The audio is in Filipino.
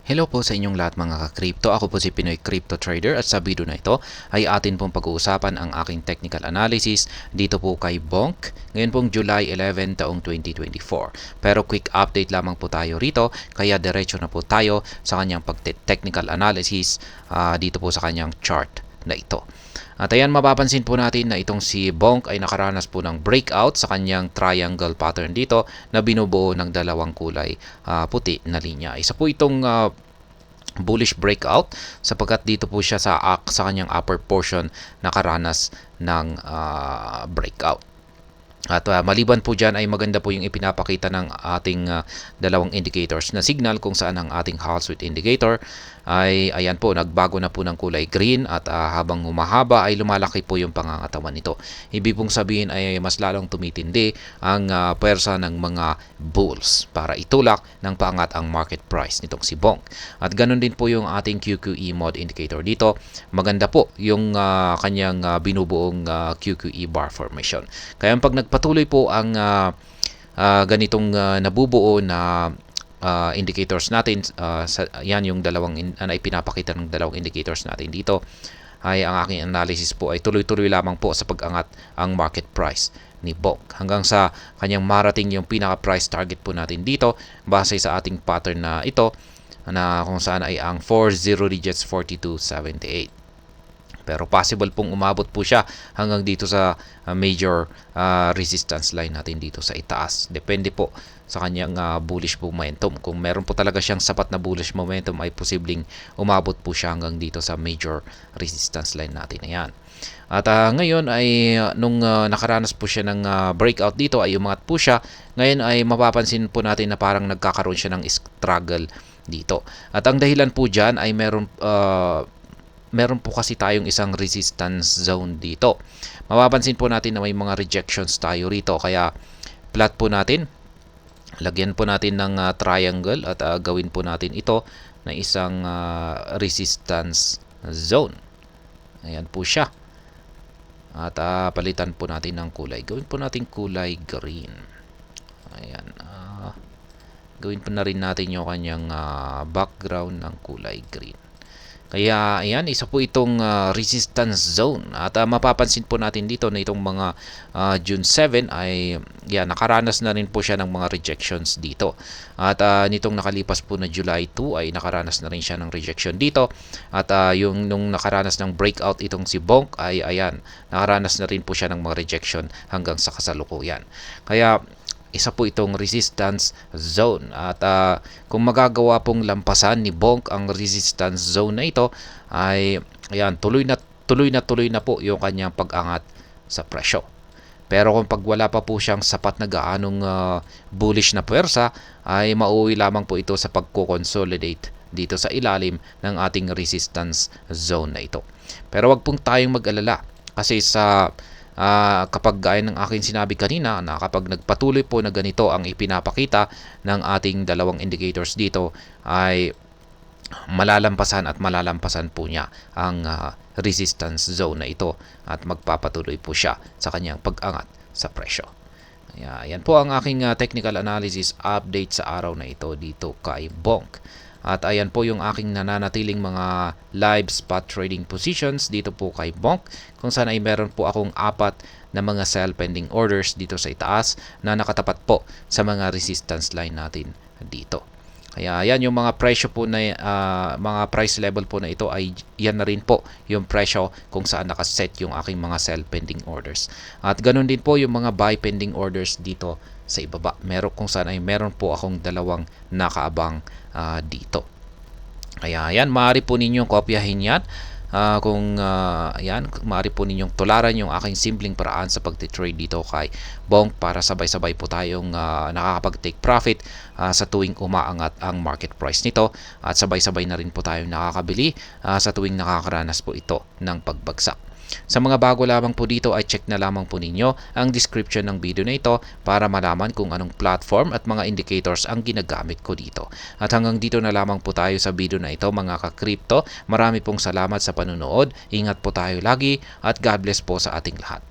Hello po sa inyong lahat mga ka-crypto. Ako po si Pinoy Crypto Trader at sa video na ito ay atin pong pag-uusapan ang aking technical analysis dito po kay Bonk ngayon pong July 11 taong 2024. Pero quick update lamang po tayo rito kaya diretso na po tayo sa kanyang technical analysis dito po sa kanyang chart na ito. At ayan, mapapansin po natin na itong si Bonk ay nakaranas po ng breakout sa kanyang triangle pattern dito na binubuo ng dalawang kulay puti na linya. Isa po itong bullish breakout sapagkat dito po siya sa kanyang upper portion nakaranas ng breakout. At maliban po dyan ay maganda po yung ipinapakita ng ating dalawang indicators na signal kung saan ang ating Hall Street indicator ay ayan po nagbago na po ng kulay green at habang humahaba ay lumalaki po yung pangangatawan nito. Ibig pong sabihin ay mas lalong tumitindi ang pwersa ng mga bulls para itulak ng paangat ang market price nitong si Bonk. At ganun din po yung ating QQE mode indicator dito. Maganda po yung kanyang binubuong QQE bar formation. Kaya pag patuloy po ang ganitong nabubuo na indicators natin, yan yung dalawang na ipinapakita ng dalawang indicators natin dito, ay ang aking analysis po ay tuloy-tuloy lamang po sa pag-angat ang market price ni Bonk hanggang sa kanyang marating yung pinaka-price target po natin dito base sa ating pattern na ito na kung saan ay ang 40 digits 4278. Pero possible pong umabot po siya hanggang dito sa major resistance line natin dito sa itaas. Depende po sa kanyang bullish momentum. Kung meron po talaga siyang sapat na bullish momentum ay posibleng umabot po siya hanggang dito sa major resistance line natin. Ayan. At ngayon ay nung nakaranas po siya ng breakout dito ay umangat po siya. Ngayon ay mapapansin po natin na parang nagkakaroon siya ng struggle dito. At ang dahilan po dyan ay meron po kasi tayong isang resistance zone dito. Mapapansin po natin na may mga rejections tayo rito. Kaya plot po natin. Lagyan po natin ng triangle at gawin po natin ito na isang resistance zone. Ayan po siya. At palitan po natin ng kulay. Gawin po natin kulay green. Ayan. Gawin po na rin natin yung kanyang background ng kulay green. Kaya ayan, isa po itong resistance zone at mapapansin po natin dito na itong mga June 7 ay nakaranas na rin po siya ng mga rejections dito. At nitong nakalipas po na July 2 ay nakaranas na rin siya ng rejection dito. At yung nung nakaranas ng breakout itong si Bonk ay ayan, nakaranas na rin po siya ng mga rejection hanggang sa kasalukuyan. Kaya isa po itong resistance zone at kung magagawa pong lampasan ni Bonk ang resistance zone na ito ay ayan, tuloy na po yung kanyang pag-angat sa presyo. Pero kung pag wala pa po siyang sapat na gaanong bullish na puwersa ay mauwi lamang po ito sa pagko-consolidate dito sa ilalim ng ating resistance zone na ito. Pero wag pong tayong mag-alala kasi sa kapag gaya ng aking sinabi kanina na kapag nagpatuloy po na ganito ang ipinapakita ng ating dalawang indicators dito ay malalampasan po niya ang resistance zone na ito at magpapatuloy po siya sa kanyang pag-angat sa presyo. Yan po ang aking technical analysis update sa araw na ito dito kay Bonk. At ayan po yung aking nananatiling mga live spot trading positions dito po kay Bonk kung saan ay meron po akong 4 na mga sell pending orders dito sa itaas na nakatapat po sa mga resistance line natin dito. Kaya yan yung mga presyo po na mga price level po na ito ay yan na rin po yung presyo kung saan nakaset yung aking mga sell pending orders. At ganun din po yung mga buy pending orders dito sa ibaba. Meron kung saan ay meron po akong dalawang nakaabang dito. Kaya yan, maaari po ninyong kopyahin yan. Maaari po ninyong tularan yung aking simpleng paraan sa pagtitrade dito kay Bonk para sabay-sabay po tayong nakakapag-take profit sa tuwing umaangat ang market price nito at sabay-sabay na rin po tayong nakakabili sa tuwing nakakaranas po ito ng pagbagsak. Sa mga bago lamang po dito ay check na lamang po ninyo ang description ng video na ito para malaman kung anong platform at mga indicators ang ginagamit ko dito. At hanggang dito na lamang po tayo sa video na ito mga ka-crypto. Marami pong salamat sa panunood. Ingat po tayo lagi at God bless po sa ating lahat.